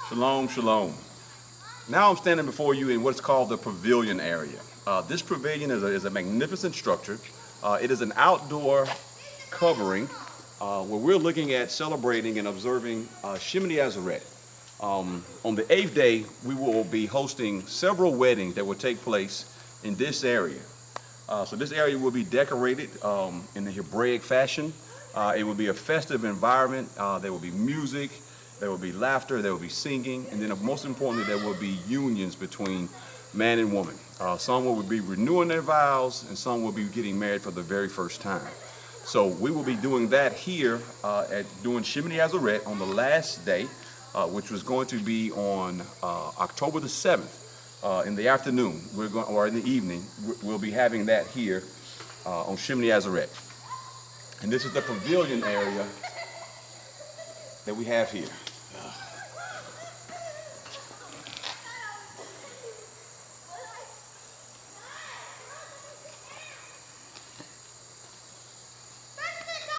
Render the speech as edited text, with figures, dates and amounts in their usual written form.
Shalom, shalom. Now I'm standing before you in what's called the Pavilion area. This pavilion is a magnificent structure. It is an outdoor covering where we're looking at celebrating and observing Shemini Atzeret. On the 8th day, we will be hosting several weddings that will take place in this area. So this area will be decorated in the Hebraic fashion. It will be a festive environment. There will be music, there will be laughter, there will be singing, and then most importantly, there will be unions between man and woman. Some will be renewing their vows, and some will be getting married for the very first time. So we will be doing that here doing Shemini Atzeret on the last day, which was going to be on October the 7th in the afternoon. Or in the evening. We'll be having that here on Shemini Atzeret. And this is the pavilion area that we have here.